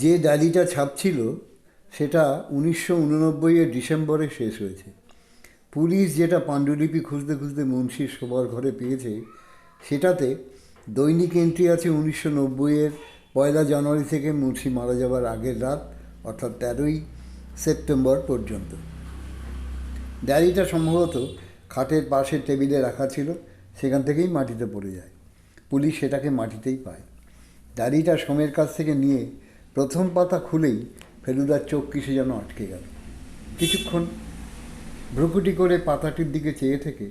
যে ডায়েরিটা ছাপছিল সেটা 1989-এর ডিসেম্বরে শেষ হয়েছে। পুলিশ যেটা পাণ্ডুলিপি খুঁজতে খুঁজতে মুন্সির শোবার ঘরে পেয়েছে সেটাতে দৈনিক এন্ট্রি আছে 1990-এর 1 জানুয়ারি থেকে মুন্সি মারা যাবার আগের রাত, অর্থাৎ 13 সেপ্টেম্বর পর্যন্ত। ডায়েরিটা সম্ভবত খাটের পাশে টেবিলে রাখা ছিল, সেখান থেকেই মাটিতে পড়ে যায়। পুলিশ সেটাকে মাটিতেই পায়। ডায়েরিটা সোমের কাছ থেকে নিয়ে প্রথম পাতা খুলেই ফেলুদার চোখ কিসে যেন আটকে গেল। কিছুক্ষণ ভ্রুকুটি করে পাতাটির দিকে চেয়ে থেকে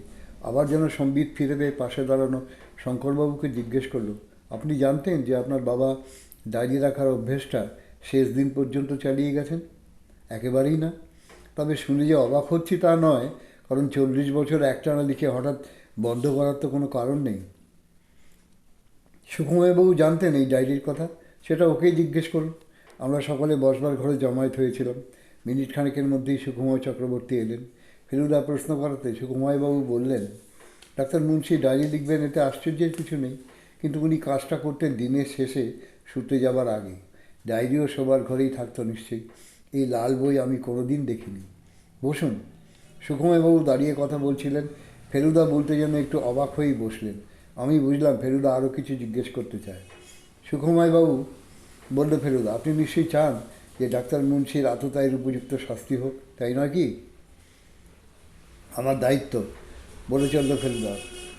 আবার যেন সম্বিত ফিরে পেয়ে পাশে দাঁড়ানো শঙ্করবাবুকে জিজ্ঞেস করলো, আপনি জানতেন যে আপনার বাবা ডায়েরি রাখার অভ্যেসটা শেষ দিন পর্যন্ত চালিয়ে গেছেন? একেবারেই না। তবে শুনে যে অবাক হচ্ছি তা নয়, কারণ 40 বছর একটানা লিখে হঠাৎ বন্ধ করার তো কোনো কারণ নেই। সুকুমারবাবু জানতেন এই ডায়েরির কথা? সেটা ওকেই জিজ্ঞেস করুন। আমরা সকলে বসবার ঘরে জমায়েত হয়েছিলাম। মিনিট খানেকের মধ্যেই সুকুমার চক্রবর্তী এলেন। ফেলুদা প্রশ্ন করাতে সুকুমারবাবু বললেন, ডাক্তার মুন্সি ডায়েরি লিখবেন, এতে আশ্চর্যের কিছু নেই, কিন্তু উনি কাজটা করতেন দিনের শেষে শুতে যাবার আগে। ডায়েরিও শোবার ঘরেই থাকতো নিশ্চয়ই। এই লাল বই আমি কোনোদিন দেখিনি। বসুন। সুকুমারবাবু দাঁড়িয়ে কথা বলছিলেন। ফেলুদা বলতে যেন একটু অবাক হয়েই বসলেন। আমি বুঝলাম ফেলুদা আরও কিছু জিজ্ঞেস করতে চায়। সুকুমারবাবু বলল, ফেলুদা, আপনি নিশ্চয়ই চান যে ডাক্তার মুন্সির আততায়ীর উপযুক্ত শাস্তি হোক, তাই নয় কি? আমার দায়িত্ব, বলে চলল ফেলুদা,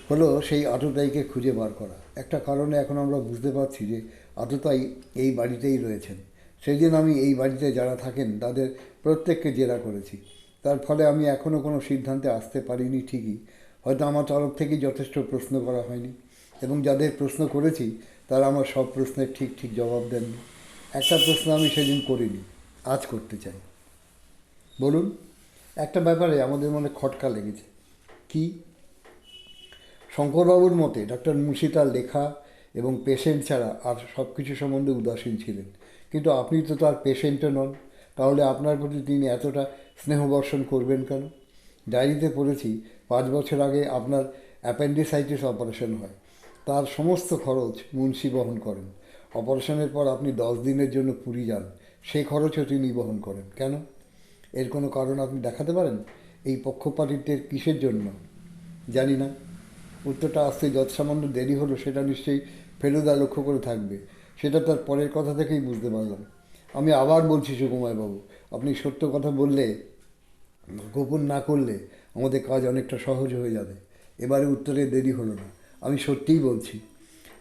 হলো সেই আততায়ীকে খুঁজে বার করা। একটা কারণে এখন আমরা বুঝতে পারছি যে আততায়ী এই বাড়িতেই রয়েছেন। সেই দিন আমি এই বাড়িতে যারা থাকেন তাদের প্রত্যেককে জেরা করেছি। তার ফলে আমি এখনও কোনো সিদ্ধান্তে আসতে পারিনি ঠিকই, হয়তো আমার তরফ থেকেই যথেষ্ট প্রশ্ন করা হয়নি, এবং যাদের প্রশ্ন করেছি তারা আমার সব প্রশ্নের ঠিক ঠিক জবাব দেননি। একটা প্রশ্ন আমি সেদিন করিনি, আজ করতে চাই। বলুন। একটা ব্যাপারে আমাদের মনে খটকা লেগেছে। কি? শঙ্করবাবুর মতে ডাক্তার মুন্সি তার লেখা এবং পেশেন্ট ছাড়া আর সব কিছু সম্বন্ধে উদাসীন ছিলেন। কিন্তু আপনি তো তার পেশেন্টও নন, তাহলে আপনার প্রতি তিনি এতটা স্নেহবর্ষণ করবেন কেন? ডায়েরিতে পড়েছি 5 বছর আগে আপনার অ্যাপেন্ডিসাইটিস অপারেশন হয়। তার সমস্ত খরচ মুন্সি বহন করেন। অপারেশনের পর আপনি 10 দিনের জন্য পুরী যান, সেই খরচও তিনি বহন করেন। কেন? এর কোনো কারণ আপনি দেখাতে পারেন? এই পক্ষপাতিত্বের কিসের জন্য? জানি না। উত্তরটা আসতে যৎসামান্য দেরি হলো সেটা নিশ্চয়ই ফেলুদা লক্ষ্য করে থাকবে। সেটা তার পরের কথা থেকেই বুঝতে পারলাম। আমি আবার বলছি সুকুমারবাবু, আপনি সত্য কথা বললে, গোপন না করলে আমাদের কাজ অনেকটা সহজ হয়ে যাবে। এবারে উত্তরে দেরি হলো না, আমি সত্যিই বলছি।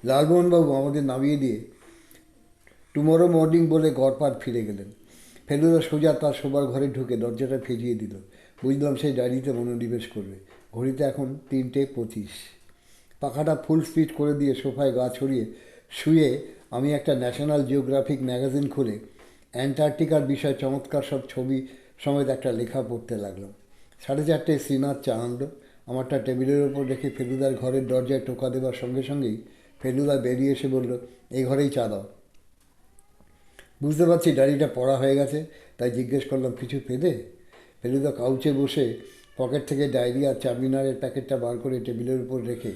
লালমোহনবাবু আমাদের নামিয়ে দিয়ে টুমরো মর্নিং বলে গড়পাড় ফিরে গেলেন। ফেলুদা সোজা তার শোবার ঘরে ঢুকে দরজাটা ভেজিয়ে দিল। বুঝলাম সেই ডায়েরিতে মনোনিবেশ করবে। ঘড়িতে এখন 3:25। পাখাটা ফুল স্পিড করে দিয়ে সোফায় গা ছড়িয়ে শুয়ে আমি একটা ন্যাশনাল জিওগ্রাফিক ম্যাগাজিন খুলে অ্যান্টার্কটিকার বিষয়ে চমৎকার সব ছবি সমেত একটা লেখা পড়তে লাগলাম। 4:30 শ্রীনাথ চা আনলো। আমারটা টেবিলের ওপর রেখে ফেলুদার ঘরের দরজায় টোকা দেবার সঙ্গে সঙ্গেই ফেলুদা বেরিয়ে এসে বলল, এই ঘরেই চা দাও। বুঝতে পারছি ডায়েরিটা পড়া হয়ে গেছে, তাই জিজ্ঞেস করলাম, কিছু পেলে? ফেলুদা কাউচে বসে পকেট থেকে ডায়েরি আর চারমিনারের প্যাকেটটা বার করে টেবিলের উপর রেখে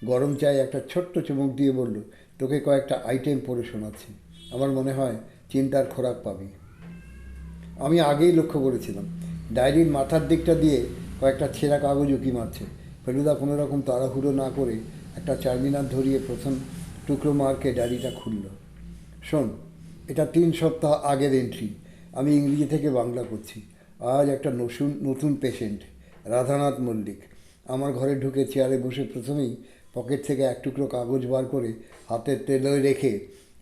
গরম চায়ে একটা ছোট্ট চুমুক দিয়ে বলল, তোকে কয়েকটা আইটেম পড়ে শোনাচ্ছি। আমার মনে হয় চিন্তার খোরাক পাবি। আমি আগেই লক্ষ্য করেছিলাম ডায়েরির মাথার দিকটা দিয়ে কয়েকটা ছেঁড়া কাগজ উঁকি মারছে। ফেলুদা কোনো রকম তাড়াহুড়ো না করে একটা চারমিনার ধরিয়ে প্রথম টুকরো মার্কে ডায়েরিটা খুলল। শোন, এটা 3 সপ্তাহ আগের এন্ট্রি। আমি ইংরেজি থেকে বাংলা করছি। আজ একটা নতুন পেশেন্ট, রাধানাথ মল্লিক, আমার ঘরে ঢুকে চেয়ারে বসে প্রথমেই পকেট থেকে এক টুকরো কাগজ বার করে হাতের তেলোয় রেখে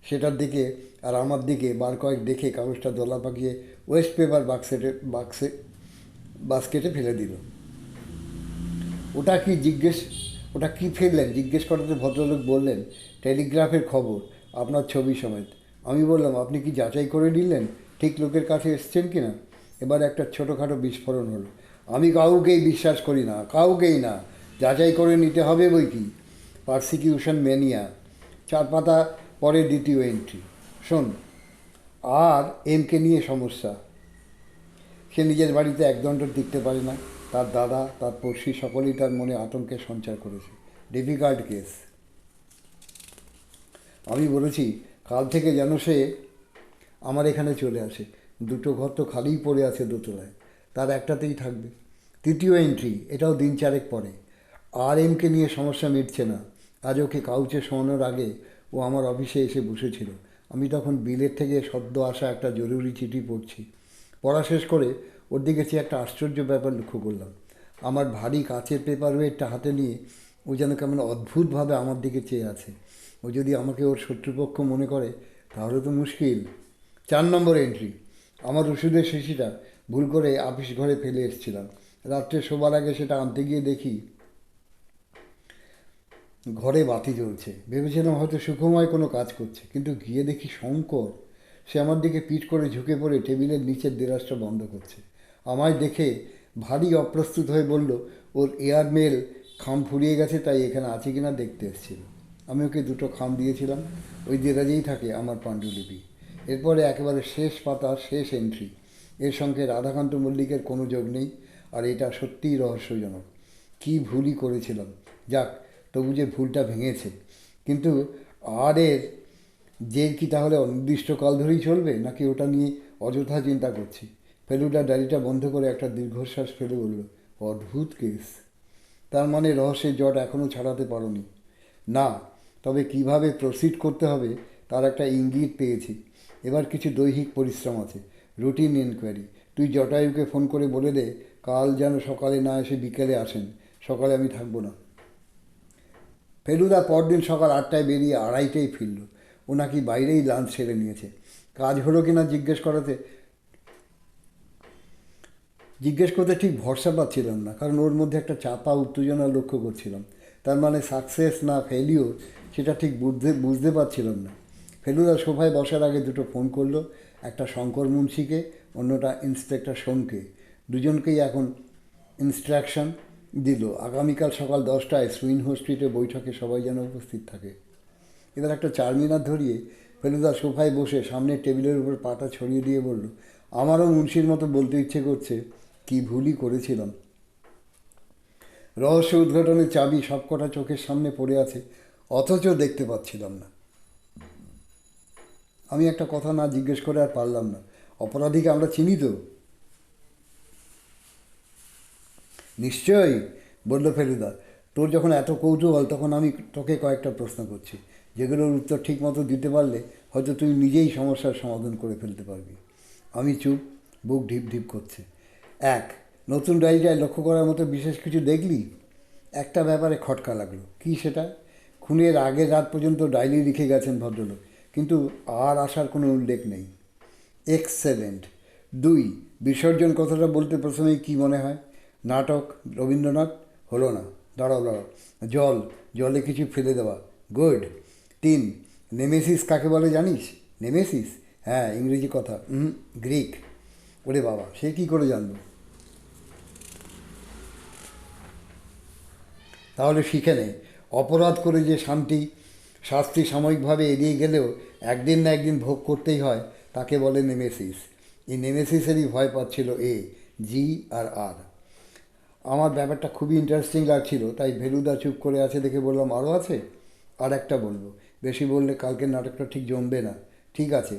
সেটার দিকে আর আমার দিকে বার কয়েক দেখে কাগজটা দলা পাকিয়ে ওয়েস্ট পেপার বাস্কেটে ফেলে দিল। ওটা কি জিজ্ঞেস ওটা কি ফেললেন জিজ্ঞেস করাতে ভদ্রলোক বললেন, টেলিগ্রাফের খবর, আপনার ছবি সমেত। আমি বললাম, আপনি কি যাচাই করে নিলেন ঠিক লোকের কাছে এসছেন কি না? এবার একটা ছোটোখাটো বিস্ফোরণ হলো। আমি কাউকেই বিশ্বাস করি না, কাউকেই না। যাচাই করে নিতে হবে বই কি। Persecution mania. 4 পাতা পরে দ্বিতীয় এন্ট্রি। শোন, আর এমকে নিয়ে সমস্যা। সে নিজের বাড়িতে একদণ্ড টিকতে পারে না। তার দাদা, তার পড়শি সকলেই তার মনে আতঙ্কের সঞ্চার করেছে। Difficult case. আমি বলেছি, কাল থেকে যেন সে আমার এখানে চলে আসে। দুটো ঘর তো খালিই পড়ে আছে দোতলায়, তার একটাতেই থাকবে। তৃতীয় এন্ট্রি, এটাও দিন চারেক পরে। আর এমকে নিয়ে সমস্যা মিটছে না। আজ ওকে কাউচে শোয়ানোর আগে ও আমার অফিসে এসে বসেছিল। আমি তখন বিলের থেকে সদ্য আসা একটা জরুরি চিঠি পড়ছি। পড়া শেষ করে ওর দিকে চেয়ে একটা আশ্চর্য ব্যাপার লক্ষ্য করলাম। আমার ভারী কাচের পেপার ওয়েটটা হাতে নিয়ে ও যেন কেমন অদ্ভুতভাবে আমার দিকে চেয়ে আছে। ও যদি আমাকে ওর শত্রুপক্ষ মনে করে তাহলে তো মুশকিল। 4 নম্বর এন্ট্রি, আমার ওষুধের শিশিটা ভুল করে আপিস ঘরে ফেলে এসেছিলাম। রাত্রে শোবার আগে সেটা আনতে গিয়ে দেখি ঘরে বাতি জ্বলছে। ভেবেছিলাম হয়তো সুখময় কোনো কাজ করছে, কিন্তু গিয়ে দেখি শঙ্কর। সে আমার দিকে পিঠ করে ঝুঁকে পড়ে টেবিলের নিচের দেরাজটা বন্ধ করছে। আমায় দেখে ভারী অপ্রস্তুত হয়ে বলল ওর এয়ারমেল খাম ফুরিয়ে গেছে, তাই এখানে আছে কিনা দেখতে এসেছিল। আমি ওকে দুটো খাম দিয়েছিলাম। ওই দেরাজেই থাকে আমার পাণ্ডুলিপি। এরপরে একেবারে শেষ পাতা, শেষ এন্ট্রি। এর সঙ্গে রাধাকান্ত মল্লিকের কোনো যোগ নেই, আর এটা সত্যিই রহস্যজনক। কী ভুলই করেছিলাম। যাক, তবু যে ভুলটা ভেঙেছে। কিন্তু আর এর জের কি তাহলে অনির্দিষ্টকাল ধরেই চলবে, নাকি ওটা নিয়ে অযথা চিন্তা করছি? ফেলুদা ডায়েরিটা বন্ধ করে একটা দীর্ঘশ্বাস ফেলে বলল, অদ্ভুত কেস। তার মানে রহস্যের জট এখনও ছাড়াতে পারোনি? না, তবে কিভাবে প্রসিড করতে হবে তার একটা ইঙ্গিত পেয়েছি। এবার কিছু দৈহিক পরিশ্রম আছে, রুটিন এনকোয়ারি। তুই জটায়ুকে ফোন করে বলে দে কাল যেন সকালে না এসে বিকেলে আসেন। সকালে আমি থাকবো না। ফেলুদা পরদিন সকাল 8টায় বেরিয়ে 2:30টায় ফিরল। ও নাকি বাইরেই লাঞ্চ সেরে নিয়েছে। কাজ হলো কিনা জিজ্ঞেস করতে ঠিক ভরসা পাচ্ছিলাম না, কারণ ওর মধ্যে একটা চাপা উত্তেজনা লক্ষ্য করছিলাম। তার মানে সাকসেস না ফেলিওর সেটা ঠিক বুঝতে পারছিলাম না। ফেলুদা সোফায় বসার আগে দুটো ফোন করলো, একটা শঙ্কর মুন্সিকে, অন্যটা ইন্সপেক্টর সোমকে। দুজনকেই এখন ইনস্ট্রাকশন দিল আগামীকাল সকাল 10টায় সুইনহো স্ট্রিটে বৈঠকে সবাই যেন উপস্থিত থাকে। এবার একটা চারমিনার ধরিয়ে ফেলুদা সোফায় বসে সামনের টেবিলের উপর পাটা ছড়িয়ে দিয়ে বলল, আমারও মুন্সির মতো বলতে ইচ্ছে করছে, কি ভুলই করেছিলাম। রহস্য উদ্ঘাটনের চাবি সবকটা চোখের সামনে পড়ে আছে, অথচ দেখতে পাচ্ছিলাম না। আমি একটা কথা না জিজ্ঞেস করে আর পারলাম না, অপরাধীকে আমরা চিনি তো? নিশ্চয়ই, বলল ফেলুদা। তোর যখন এত কৌতূহল, তখন আমি তোকে কয়েকটা প্রশ্ন করছি, যেগুলোর উত্তর ঠিক মতো দিতে পারলে হয়তো তুই নিজেই সমস্যার সমাধান করে ফেলতে পারবি। আমি চুপ, বুক ঢিপ ঢিপ করছে। এক, নতুন ডায়েরিটায় লক্ষ্য করার মতো বিশেষ কিছু দেখলি? একটা ব্যাপারে খটকা লাগলো। কী সেটা? খুনের আগের রাত পর্যন্ত ডায়েরি লিখে গেছেন ভদ্রলোক, কিন্তু আর আসার কোনো উল্লেখ নেই। এক্সেলেন্ট। দুই, বিসর্জন কথাটা বলতে প্রথমেই কী মনে হয়? নাটক, রবীন্দ্রনাথ? হলো না। দাঁড়াও, জলে কিছু ফেলে দেওয়া। গুড। তিন, নেমেসিস কাকে বলে জানিস? নেমেসিস? হ্যাঁ, ইংরেজি কথা। গ্রিক। ওরে বাবা, সে কী করে জানবো? তাহলে শিখে নে, অপরাধ করে যে শাস্তি সাময়িকভাবে এড়িয়ে গেলেও একদিন না একদিন ভোগ করতেই হয়, তাকে বলে নেমেসিস। এই নেমেসিসেরই ভয় পাচ্ছিল জি আর। আমার ব্যাপারটা খুবই ইন্টারেস্টিং লাগছিল, তাই ভেলুদা চুপ করে আছে দেখে বললাম, আরও আছে? আর একটা বলবো, বেশি বললে কালকের নাটকটা ঠিক জমবে না। ঠিক আছে।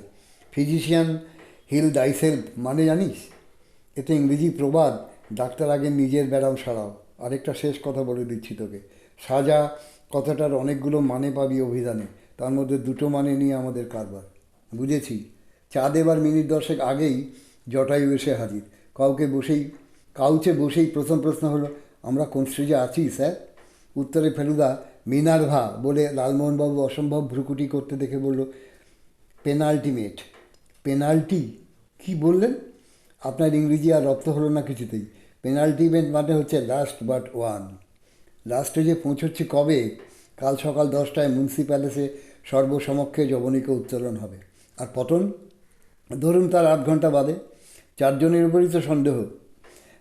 ফিজিশিয়ান হিল দাইসেলফ মানে জানিস? এতে ইংরেজি প্রবাদ, ডাক্তার আগে নিজের ব্যারাম সারাও। আরেকটা শেষ কথা বলে দিচ্ছি তোকে, সাজা কথাটার অনেকগুলো মানে পাবি অভিধানে, তার মধ্যে দুটো মানে নিয়ে আমাদের কারবার। বুঝেছি। চা দেবার মিনিট 10 আগেই জটায়ু এসে হাজির। কাউচে বসেই প্রথম প্রশ্ন হলো, আমরা কোন স্টেজে আছি স্যার? উত্তরে ফেলুদা মিনার্ভা বলে লালমোহনবাবু অসম্ভব ভ্রুকুটি করতে দেখে বলল, পেনাল্টিমেট। পেনাল্টি? কি বললেন? আপনার ইংরেজি আর রপ্ত হলো না কিছুতেই। পেনাল্টিমেট মানে হচ্ছে লাস্ট বাট ওয়ান। লাস্ট স্টেজে পৌঁছচ্ছি কবে? কাল সকাল 10টায় মুন্সি প্যালেসে সর্বসমক্ষে যবনিকা উত্তোলন হবে। আর পতন? ধরুন তার 8 ঘন্টা বাদে। 4 জনের উপরই তো সন্দেহ।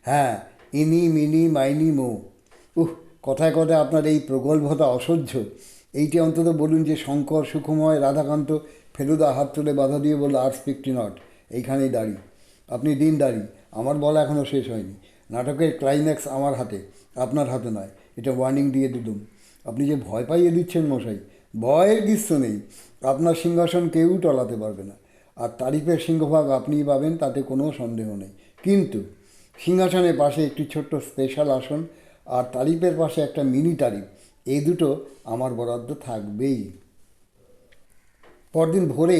হ্যাঁ, ইনি মিনি মাইনি মো। কথায় কথায় আপনার এই প্রগল্ভতা অসহ্য। এইটি অন্তত বলুন যে শঙ্কর, সুখময়, রাধাকান্ত। ফেলুদা হাত তুলে বাধা দিয়ে বলল, আর স্পিকটি নট। এইখানেই দাঁড়ি। আপনি দিন দাঁড়ি, আমার বলা এখনও শেষ হয়নি। নাটকের ক্লাইম্যাক্স আমার হাতে, আপনার হাতে নয়, এটা ওয়ার্নিং দিয়ে দিলুম। আপনি যে ভয় পাইয়ে দিচ্ছেন মশাই। ভয়ের কিচ্ছু নেই, আপনার সিংহাসন কেউ টলাতে পারবে না। আর তারিফের সিংহভাগ আপনিই পাবেন, তাতে কোনো সন্দেহ নেই। কিন্তু সিংহাসনের পাশে একটি ছোট্ট স্পেশাল আসন আর তারিফের পাশে একটা মিনি তারিফ, এই দুটো আমার বরাদ্দ থাকবেই। পরদিন ভোরে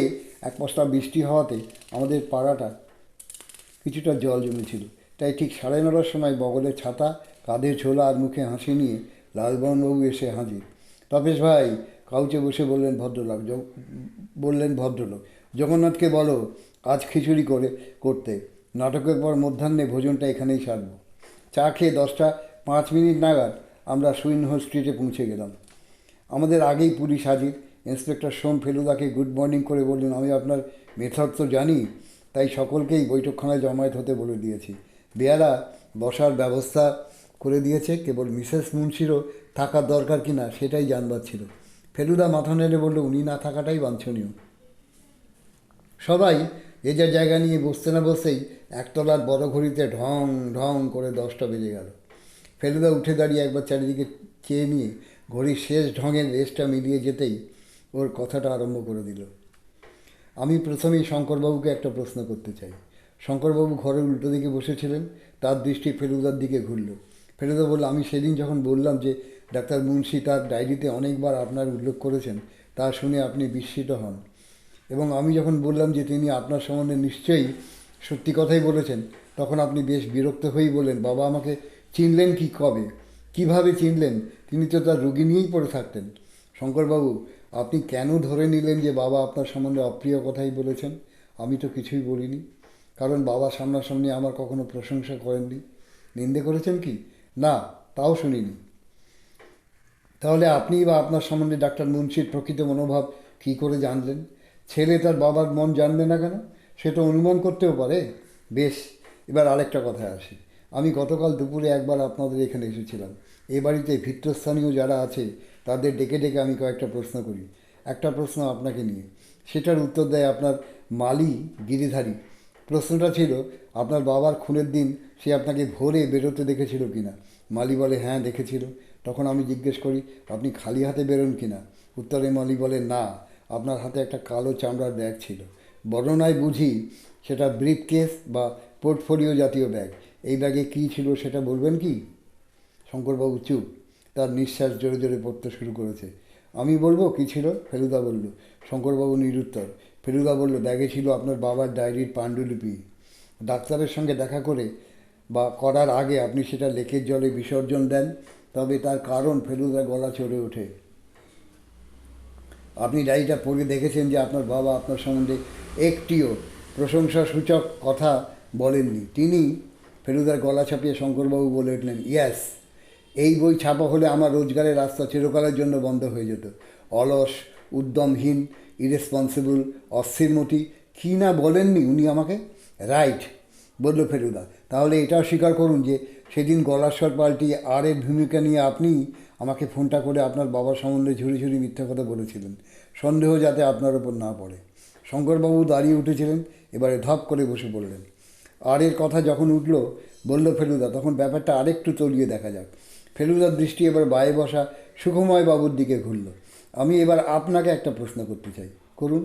এক পশলা বৃষ্টি হওয়াতে আমাদের পাড়াটা কিছুটা জল জমেছিল। তাই ঠিক 9:30টার সময় বগলের ছাতা, কাঁধে ঝোলা আর মুখে হাসি নিয়ে লালবনবাবু এসে হাজির। তপেশ ভাই, কাউচে বসে বললেন ভদ্রলোক, জগন্নাথকে বলো আজ খিচুড়ি করতে। নাটকের পর মধ্যাহ্নে ভোজনটা এখানেই সারব। চা খেয়ে 10টা 5 মিনিট নাগাদ আমরা সুইনহো স্ট্রিটে পৌঁছে গেলাম। আমাদের আগেই পুলিশ হাজির। ইন্সপেক্টর সোম ফেলুদাকে গুড মর্নিং করে বললেন, আমি আপনার মেথড তো জানি, তাই সকলকেই বৈঠকখানায় জমায়েত হতে বলে দিয়েছি। বেয়ারা বসার ব্যবস্থা করে দিয়েছে, কেবল মিসেস মুন্সিরও থাকার দরকার কিনা সেটাই জানবার ছিল। ফেলুদা মাথা নেড়ে বলল, উনি না থাকাটাই বাঞ্ছনীয়। সবাই যে যার জায়গা নিয়ে বসতে না বসেই একতলার বড় ঘড়িতে ঢং ঢং করে 10টা বেজে গেল। ফেলুদা উঠে দাঁড়িয়ে একবার চারিদিকে চেয়ে নিয়ে ঘড়ির শেষ ঢঙের রেসটা মিলিয়ে যেতেই ওর কথাটা আরম্ভ করে দিল। আমি প্রথমেই শঙ্করবাবুকে একটা প্রশ্ন করতে চাই। শঙ্করবাবু ঘরের উল্টো দিকে বসেছিলেন, তার দৃষ্টি ফেলুদার দিকে ঘুরল। ফেলুদা বলল, আমি সেদিন যখন বললাম যে ডাক্তার মুন্সি তার ডায়েরিতে অনেকবার আপনার উল্লেখ করেছেন, তা শুনে আপনি বিস্মিত হন। এবং আমি যখন বললাম যে তিনি আপনার সম্বন্ধে নিশ্চয়ই সত্যি কথাই বলেছেন, তখন আপনি বেশ বিরক্ত হয়েই বললেন, বাবা আমাকে চিনলেন কি কবে, কিভাবে চিনলেন? তিনি তো তার রোগী নিয়েই পড়ে থাকতেন। শঙ্করবাবু, আপনি কেন ধরে নিলেন যে বাবা আপনার সম্বন্ধে অপ্রিয় কথাই বলেছেন? আমি তো কিছুই বলিনি, কারণ বাবা সামনাসামনি আমার কখনো প্রশংসা করেননি। নিন্দে করেছেন কি? না, তাও শুনিনি। তাহলে আপনিই বা আপনার সম্বন্ধে ডাক্তার মুন্সির প্রকৃত মনোভাব কী করে জানলেন? ছেলে তার বাবার মন জানবে না কেন? সে তো অনুমান করতেও পারে। বেশ, এবার আরেকটা কথায় আসি। আমি গতকাল দুপুরে একবার আপনাদের এখানে এসেছিলাম। এ বাড়িতে ভিত্তস্থানীয় যারা আছে তাদের ডেকে ডেকে আমি কয়েকটা প্রশ্ন করি। একটা প্রশ্ন আপনাকে নিয়ে, সেটার উত্তর দেয় আপনার মালি গিরিধারী। প্রশ্নটা ছিল, আপনার বাবার খুনের দিন সে আপনাকে ভোরে বেরোতে দেখেছিল কি না? মালি বলে, হ্যাঁ দেখেছিল। তখন আমি জিজ্ঞেস করি, আপনি খালি হাতে বেরোন কি না? উত্তরে মালি বলে, না, আপনার হাতে একটা কালো চামড়ার ব্যাগ ছিল। বর্ণনায় বুঝি সেটা ব্রিফ কেস বা পোর্টফোলিও জাতীয় ব্যাগ। এই ব্যাগে কী ছিল সেটা বলবেন কি? শঙ্করবাবু চুপ, তার নিঃশ্বাস জোরে জোরে পড়তে শুরু করেছে। আমি বলবো কী ছিল? ফেলুদা বলল। শঙ্করবাবু নিরুত্তর। ফেলুদা বলল, ব্যাগে ছিল আপনার বাবার ডায়েরির পাণ্ডুলিপি। ডাক্তারের সঙ্গে দেখা করে বা করার আগে আপনি সেটা লেকের জলে বিসর্জন দেন। তবে তার কারণ, ফেলুদা গলা চড়ে ওঠে, আপনি ডায়েরিটা পড়ে দেখেছেন যে আপনার বাবা আপনার সম্বন্ধে একটিও প্রশংসাসূচক কথা বলেননি। তিনি, ফেলুদার গলা ছাপিয়ে শঙ্করবাবু বলে উঠলেন, ইয়াস, এই বই ছাপা হলে আমার রোজগারের রাস্তা চিরকালের জন্য বন্ধ হয়ে যেত। অলস, উদ্যমহীন, ইরেসপন্সিবল, অস্থিরমতি, কী না বলেননি উনি আমাকে। রাইট, বলল ফেলুদা। তাহলে এটাও স্বীকার করুন যে সেদিন গলার স্বর পাল্টিয়ে এর ভূমিকা নিয়ে আপনি আমাকে ফোনটা করে আপনার বাবার সম্বন্ধে ঝুড়ি ঝুড়ি মিথ্যা কথা বলেছিলেন, সন্দেহ যাতে আপনার ওপর না পড়ে। শঙ্করবাবু দাঁড়িয়ে উঠেছিলেন, এবারে ধপ করে বসে পড়লেন। এর কথা যখন উঠল, বলল ফেলুদা, তখন ব্যাপারটা আরেকটু তলিয়ে দেখা যাক। ফেলুদার দৃষ্টি এবার বায়ে বসা সুখময় বাবুর দিকে ঘুরল। আমি এবার আপনাকে একটা প্রশ্ন করতে চাই, করুন।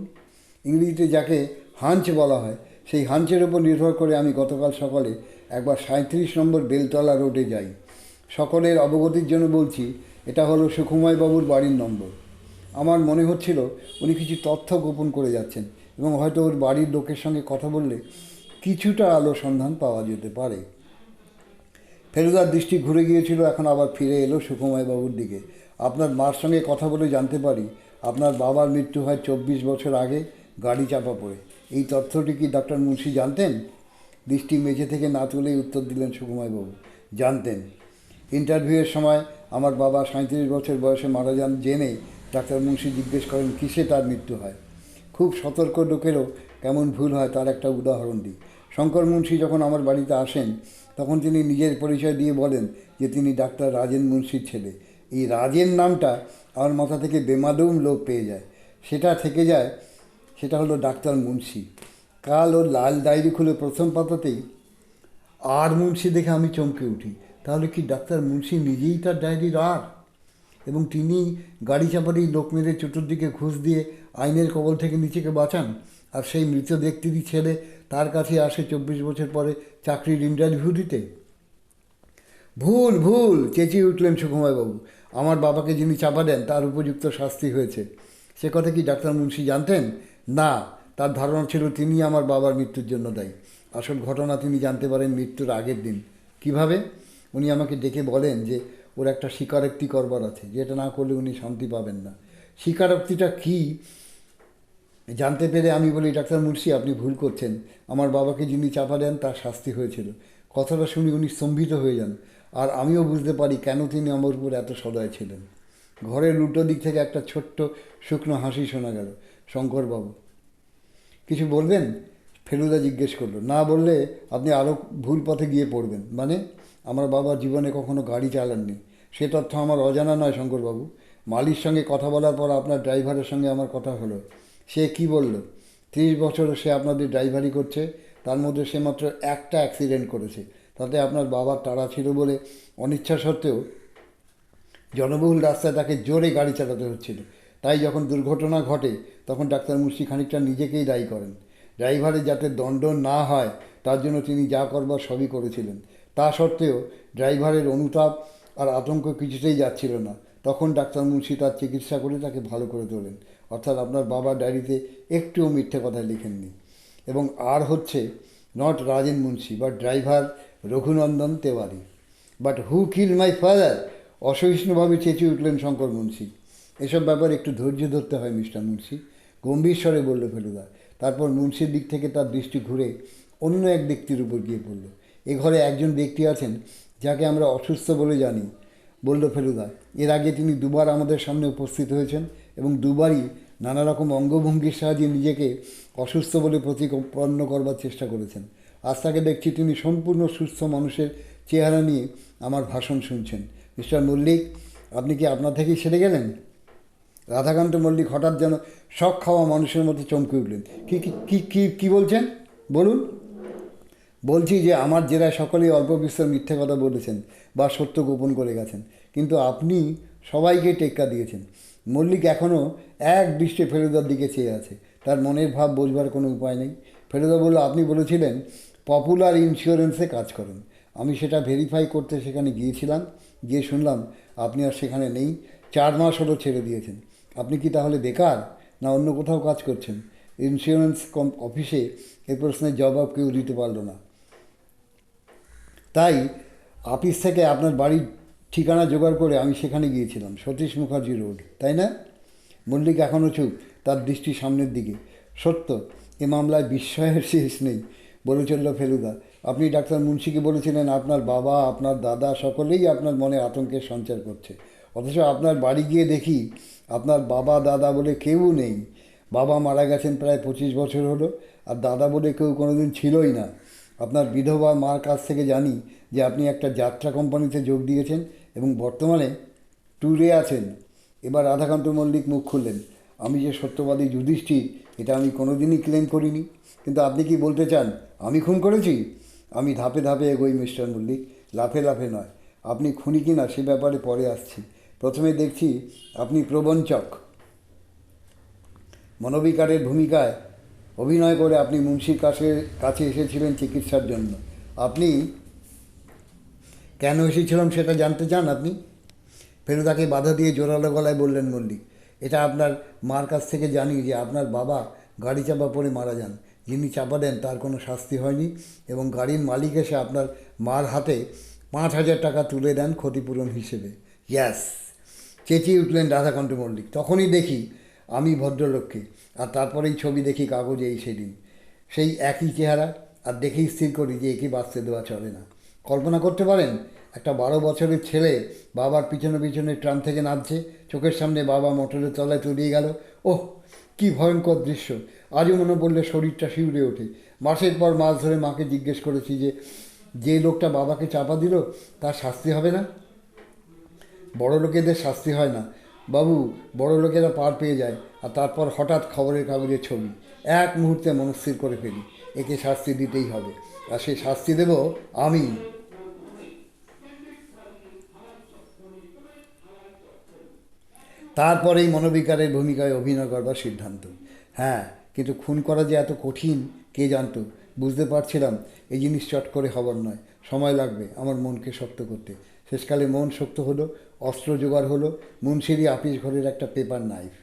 ইংরেজিতে যাকে হাঞ্চ বলা হয়, সেই হাঞ্চের ওপর নির্ভর করে আমি গতকাল সকালে একবার 37 নম্বর বেলতলা রোডে যাই। সকলের অবগতির জন্য বলছি, এটা হলো সুখময় বাবুর বাড়ির নম্বর। আমার মনে হচ্ছিল উনি কিছু তথ্য গোপন করে যাচ্ছেন এবং হয়তো ওর বাড়ির লোকের সঙ্গে কথা বললে কিছুটা আলো সন্ধান পাওয়া যেতে পারে। ফেলুদার দৃষ্টি ঘুরে গিয়েছিল, এখন আবার ফিরে এলো সুখময় বাবুর দিকে। আপনার মার সঙ্গে কথা বলে জানতে পারি আপনার বাবার মৃত্যু হয় 24 বছর আগে গাড়ি চাপা পড়ে। এই তথ্যটি কি ডাক্তার মুন্সি জানতেন? দৃষ্টি মেঝে থেকে না তুলেই উত্তর দিলেন সুখময়বাবু, জানতেন। ইন্টারভিউয়ের সময় আমার বাবা 37 বছর বয়সে মারা যান জেনে ডাক্তার মুন্সি জিজ্ঞেস করেন কিসে তার মৃত্যু হয়। খুব সতর্ক লোকেরও কেমন ভুল হয় তার একটা উদাহরণ দিই। শঙ্কর মুন্সি যখন আমার বাড়িতে আসেন, তখন তিনি নিজের পরিচয় দিয়ে বলেন যে তিনি ডাক্তার রাজেন মুন্সির ছেলে। এই রাজেন নামটা আমার মাথা থেকে বেমালুম লোক পেয়ে যায়। সেটা থেকে যায়, সেটা হলো ডাক্তার মুন্সি। কাল ওর লাল ডায়েরি খুলে প্রথম পাতাতেই মুন্সি দেখে আমি চমকে উঠি। তাহলে কি ডাক্তার মুন্সি নিজেই তার ডায়েরির এবং তিনি গাড়ি চাপাতেই লোক মেরে চতুর্দিকে ঘুষ দিয়ে আইনের কবল থেকে নিজেকে বাঁচান? আর সেই মৃত ব্যক্তিরই ছেলে তার কাছে আসে 24 বছর পরে চাকরির ইন্টারভিউ দিতে? ভুল, ভুল, চেঁচিয়ে উঠলেন সুকুমারবাবু। আমার বাবাকে যিনি চাপা দেন তার উপযুক্ত শাস্তি হয়েছে। সে কথা কি ডাক্তার মুন্সি জানতেন? না, তার ধারণা ছিল তিনি আমার বাবার মৃত্যুর জন্য দায়ী। আসল ঘটনা তিনি জানতে পারেন মৃত্যুর আগের দিন। কিভাবে? উনি আমাকে ডেকে বলেন যে ওর একটা স্বীকারোক্তি করবার আছে, যেটা না করলে উনি শান্তি পাবেন না। স্বীকারোক্তিটা কী জানতে পেরে আমি বলি, ডাক্তার মুন্সি আপনি ভুল করছেন, আমার বাবাকে যিনি চাপা দেন তার শাস্তি হয়েছিল। কথাটা শুনে উনি স্তম্ভিত হয়ে যান, আর আমিও বুঝতে পারি কেন তিনি আমার উপর এত সদয় ছিলেন। ঘরের উল্টো দিক থেকে একটা ছোট্ট শুকনো হাসি শোনা গেল। শঙ্করবাবু কিছু বলবেন? ফেলুদা জিজ্ঞেস করলো। না বললে আপনি আরও ভুল পথে গিয়ে পড়বেন। মানে? আমার বাবা জীবনে কখনো গাড়ি চালাননি, সে তথ্য আমার অজানা নয় শঙ্করবাবু। মালির সঙ্গে কথা বলার পর আপনার ড্রাইভারের সঙ্গে আমার কথা হলো। সে কি বলল? 30 বছর সে আপনাদের ড্রাইভারি করছে, তার মধ্যে সে মাত্র একটা অ্যাক্সিডেন্ট করেছে। তাতে আপনার বাবার তাড়া ছিল বলে অনিচ্ছা সত্ত্বেও জনবহুল রাস্তায় তাকে জোরে গাড়ি চালাতে হচ্ছিল। তাই যখন দুর্ঘটনা ঘটে তখন ডাক্তার মুন্সি খানিকটা নিজেকেই দায়ী করেন। ড্রাইভারের যাতে দণ্ড না হয় তার জন্য তিনি যা করবার সবই করেছিলেন। তা সত্ত্বেও ড্রাইভারের অনুতাপ আর আতঙ্ক কিছুতেই যাচ্ছিল না। তখন ডাক্তার মুন্সি তার চিকিৎসা করে তাকে ভালো করে তোলেন। অর্থাৎ আপনার বাবা ডায়েরিতে একটুও মিথ্যে কথা লিখেননি। এবং আর হচ্ছে, not Rajen Munshi but driver Raghunandan Tewari. But who kill my father? অসহিষ্ণুভাবে চেঁচিয়ে উঠলেন শঙ্কর মুন্সি। এসব ব্যাপারে একটু ধৈর্য ধরতে হয় মিস্টার মুন্সি, গম্ভীর স্বরে বলল ফেলুদা। তারপর মুন্সির দিক থেকে তার দৃষ্টি ঘুরে অন্য এক ব্যক্তির উপর গিয়ে পড়ল। এ ঘরে একজন ব্যক্তি আছেন যাকে আমরা অসুস্থ বলে জানি, বলল ফেলুদা। এর আগে তিনি দুবার আমাদের সামনে উপস্থিত হয়েছেন এবং দুবারই নানা রকম অঙ্গভঙ্গির সাহায্যে নিজেকে অসুস্থ বলে প্রতিপন্ন করবার চেষ্টা করেছেন। আজ তাকে দেখছি তিনি সম্পূর্ণ সুস্থ মানুষের চেহারা নিয়ে আমার ভাষণ শুনছেন। মিস্টার মল্লিক, আপনি কি আপনা থেকেই সেরে গেলেন? রাধাকান্ত মল্লিক হঠাৎ যেন শক খাওয়া মানুষের মতো চমকে উঠলেন। কি কি কি কি কী বলছেন? বলুন। বলছি যে আমার জেরায় সকলেই অল্প বিস্তর মিথ্যে কথা বলেছেন বা সত্য গোপন করে গেছেন, কিন্তু আপনি সবাইকে টেক্কা দিয়েছেন। মল্লিক এখনও এক দৃষ্টে ফেলুদার দিকে চেয়ে আছে। তার মনের ভাব বোঝবার কোনো উপায় নেই। ফেলুদা বলল, আপনি বলেছিলেন পপুলার ইন্স্যুরেন্সে কাজ করেন। আমি সেটা ভেরিফাই করতে সেখানে গিয়েছিলাম, গিয়ে শুনলাম আপনি আর সেখানে নেই। 4 মাস হলো ছেড়ে দিয়েছেন। আপনি কি তাহলে বেকার, না অন্য কোথাও কাজ করছেন? ইন্স্যুরেন্স অফিসে এ প্রশ্নের জবাব কেউ দিতে পারল না। তাই অফিস থেকে আপনার বাড়ির ঠিকানা জোগাড় করে আমি সেখানে গিয়েছিলাম, সতীশ মুখার্জি রোড, তাই না? মল্লিক এখনও চুপ, তার দৃষ্টি সামনের দিকে। সত্য, এ মামলায় বিস্ময়ের শেষ নেই, বলে চলল ফেলুদা। আপনি ডাক্তার মুন্সিকে বলেছিলেন আপনার বাবা, আপনার দাদা সকলেই আপনার মনে আতঙ্কের সঞ্চার করছে। অথচ আপনার বাড়ি গিয়ে দেখি আপনার বাবা দাদা বলে কেউ নেই। বাবা মারা গেছেন প্রায় 25 বছর হলো, আর দাদা বলে কেউ কোনোদিন ছিলই না। আপনার বিধবা মার কাছ থেকে জানি যে আপনি একটা যাত্রা কোম্পানিতে যোগ দিয়েছেন এবং বর্তমানে ট্যুরে আছেন। এবার রাধাকান্ত মল্লিক মুখ খুললেন। আমি যে সত্যবাদী যুধিষ্ঠির এটা আমি কোনোদিনই ক্লেম করিনি। কিন্তু আপনি কি বলতে চান আমি খুন করেছি? আমি ধাপে ধাপে এগোই মিস্টার মল্লিক, লাফে লাফে নয়। আপনি খুনি কিনা সে ব্যাপারে পরে আসছি। প্রথমে দেখছি আপনি প্রবঞ্চক। মানবিকারের ভূমিকায় অভিনয় করে আপনি মুন্সির কাছে এসেছিলেন চিকিৎসার জন্য। আপনি কেন এসেছিলাম সেটা জানতে চান আপনি? ফেলুদাকে বাধা দিয়ে জোরালো গলায় বললেন মল্লিক। এটা আপনার মার কাছ থেকে জানি যে আপনার বাবা গাড়ি চাপা পড়ে মারা যান। যিনি চাপা দেন তার কোনো শাস্তি হয়নি এবং গাড়ির মালিক এসে আপনার মার হাতে 5,000 টাকা তুলে দেন ক্ষতিপূরণ হিসেবে। ইয়াস, চেঁচিয়ে উঠলেন রাধাকান্ত মল্লিক। তখনই দেখি আমি ভদ্রলোককে, আর তারপরেই ছবি দেখি কাগজে এই সেদিন। সেই একই চেহারা, আর দেখেই স্থির করি যে একে বাঁচতে দেওয়া চলে না। কল্পনা করতে পারেন, একটা 12 বছরের ছেলে বাবার পিছনে পিছনে ট্রাম থেকে নামছে, চোখের সামনে বাবা মোটরের তলায় তলিয়ে গেল। ওহ, কী ভয়ঙ্কর দৃশ্য! আজও মনে পড়লে শরীরটা শিউরে ওঠে। মাসের পর মাস ধরে মাকে জিজ্ঞেস করেছি যে যে লোকটা বাবাকে চাপা দিল তার শাস্তি হবে না? বড় লোকেদের শাস্তি হয় না বাবু, বড় লোকেরা পার পেয়ে যায়, আর তারপর হঠাৎ খবরের কাগজের ছবি। এক মুহূর্তে মনস্থির করে ফেলি একে শাস্তি দিতেই হবে, আর সেই শাস্তি দেব আমি। তারপরেই মনোবিকারের ভূমিকায় অভিনয় করবার সিদ্ধান্ত। হ্যাঁ, কিন্তু খুন করা যে এত কঠিন কে জানতো। বুঝতে পারছিলাম এই জিনিস চট করে হবার নয়, সময় লাগবে আমার মনকে শক্ত করতে। শেষকালে মন শক্ত হলো, অস্ত্র জোগাড় হলো, মুন্সিরই আপিস ঘরের একটা পেপার নাইফ।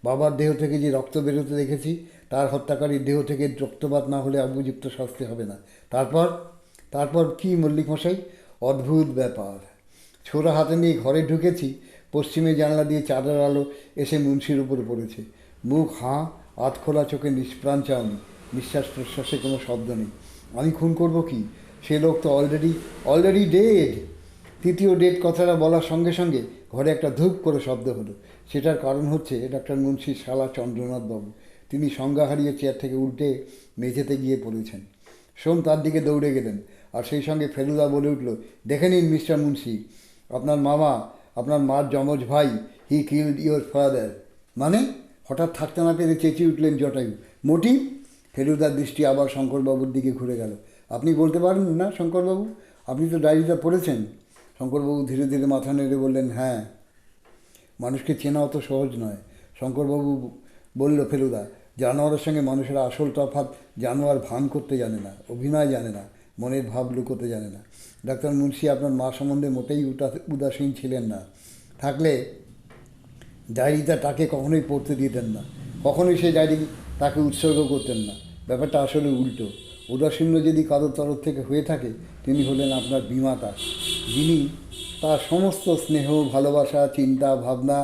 বাবার দেহ থেকে যে রক্ত বেরোতে দেখেছি, তার হত্যাকারীর দেহ থেকে রক্তপাত না হলে উপযুক্ত শাস্তি হবে না। তারপর তারপর কি মল্লিক মশাই? অদ্ভুত ব্যাপার। ছোরা হাতে নিয়ে ঘরে ঢুকেছি, পশ্চিমে জানলা দিয়ে চাঁদের আলো এসে মুন্সির উপরে পড়েছে। মুখ হাঁ, আধ খোলা চোখে নিষ্প্রাণ চাউনি, নিঃশ্বাস প্রশ্বাসে কোনো শব্দ নেই। আমি খুন করব কি? সে লোক তো অলরেডি ডেড। তৃতীয় ডেট কথাটা বলার সঙ্গে সঙ্গে ঘরে একটা ধূপ করে শব্দ হলো। সেটার কারণ হচ্ছে ডাক্তার মুন্সির শালা চন্দ্রনাথবাবু। তিনি সংজ্ঞা হারিয়ে চেয়ার থেকে উল্টে মেঝেতে গিয়ে পড়েছেন। সোম তার দিকে দৌড়ে গেলেন, আর সেই সঙ্গে ফেলুদা বলে উঠল, দেখে নিন মিস্টার মুন্সি, আপনার মামা, আপনার মার যমজ ভাই, হি কিলড ইউর ফাদার। মানে? হঠাৎ থাকতে না পেরে চেঁচিয়ে উঠলেন জটায়ু। মোটিভ? ফেলুদার দৃষ্টি আবার শঙ্করবাবুর দিকে ঘুরে গেল। আপনি বলতে পারেন না শঙ্করবাবু? আপনি তো ডায়েরিটা পড়েছেন। শঙ্করবাবু ধীরে ধীরে মাথা নেড়ে বললেন, হ্যাঁ। মানুষকে চেনা অত সহজ নয়। শঙ্করবাবু বলল, ফেলুদা, জানোয়ারের সঙ্গে মানুষের আসল তফাৎ, জানোয়ার ভান করতে জানে না, অভিনয় জানে না, মনের ভাব লুকোতে জানে না। ডাক্তার মুন্সি আপনার মা সম্বন্ধে মোটেই উদাসীন ছিলেন না। থাকলে ডায়েরিটা তাকে কখনোই পড়তে দিতেন না, কখনোই সেই ডায়েরি তাকে উৎসর্গ করতেন না। ব্যাপারটা আসলে উল্টো। উদাসীন্য যদি কারোর তরফ থেকে হয়ে থাকে, তিনি হলেন আপনার বিমাতা, যিনি তার সমস্ত স্নেহ, ভালোবাসা, চিন্তা, ভাবনা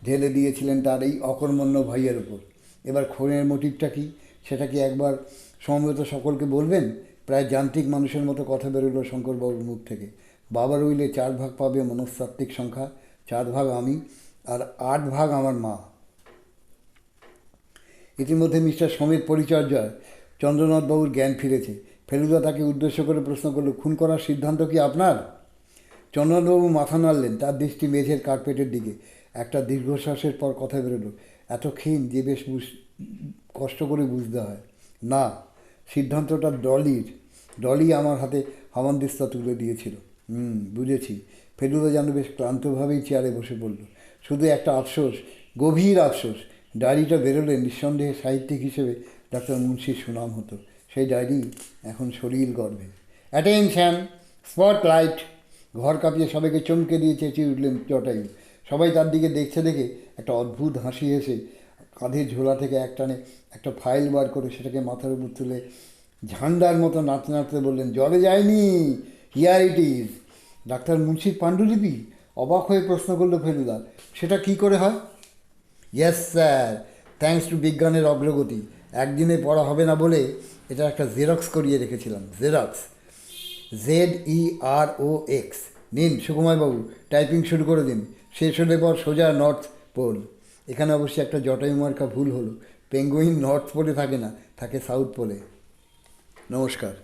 ঢেলে দিয়েছিলেন তার এই অকর্মণ্য ভাইয়ের ওপর। এবার খুনের মোটিভটা কি, সেটা কি একবার সমবেত সকলকে বলবেন? প্রায় যান্ত্রিক মানুষের মতো কথা বেরোলো শঙ্করবাবুর মুখ থেকে। বাবার উইলে 4 ভাগ পাবে মনস্তাত্ত্বিক সংখ্যা, 4 ভাগ আমি, আর 8 ভাগ আমার মা। ইতিমধ্যে মিস্টার সমীর পরিচর্যায় চন্দ্রনাথবাবুর জ্ঞান ফিরেছে। ফেলুদা তাকে উদ্দেশ্য করে প্রশ্ন করল, খুন করার সিদ্ধান্ত কি আপনার? চন্দ্রনাথবাবু মাথা নাড়লেন, তার দৃষ্টি মেঝের কার্পেটের দিকে। একটা দীর্ঘশ্বাসের পর কথা বেরোলো, এত ক্ষীণ যে বেশ কষ্ট করে বুঝতে হয়। না, সিদ্ধান্তটা ডলি আমার হাতে হামানদিস্তা তুলে দিয়েছিল। বুঝেছি। ফেলুদা যেন বেশ ক্লান্তভাবেই চেয়ারে বসে পড়ল। শুধু একটা আফসোস, গভীর আফসোস, ডায়েরিটা বেরোলে নিঃসন্দেহে সাহিত্যিক হিসেবে ডাক্তার মুন্সির সুনাম হতো। সেই ডায়েরি এখন শরীর গর্ভে। Attention, spotlight! ঘর কাঁপিয়ে সবাইকে চমকে দিয়ে চেঁচিয়ে উঠলেন জটায়ু। সবাই তার দিকে দেখছে দেখে একটা অদ্ভুত হাসি এসে কাঁধের ঝোলা থেকে একটানে একটা ফাইল বার করে সেটাকে মাথার উপর তুলে ঝান্ডার মতো নাচতে নাচতে বললেন, জলে যায়নি, হিয়ার ইট ইজ। ডাক্তার মুন্সির পাণ্ডুলিপি? অবাক হয়ে প্রশ্ন করলো ফেলুদা। সেটা কি করে হয়? ইয়েস স্যার, থ্যাঙ্কস টু বিজ্ঞানের অগ্রগতি। একদিনে পড়া হবে না বলে এটা একটা জেরক্স করিয়ে রেখেছিলাম। Xerox, ZEROX। নিন সুকুমারবাবু, টাইপিং শুরু করে দিন। শেষ হলে পর সোজা নর্থ পোল। এখানে অবশ্যই একটা জটায়ু মার্কা ভুল হলো। পেঙ্গুইন নর্থ পোলে থাকে না, থাকে সাউথ পোলে। নমস্কার।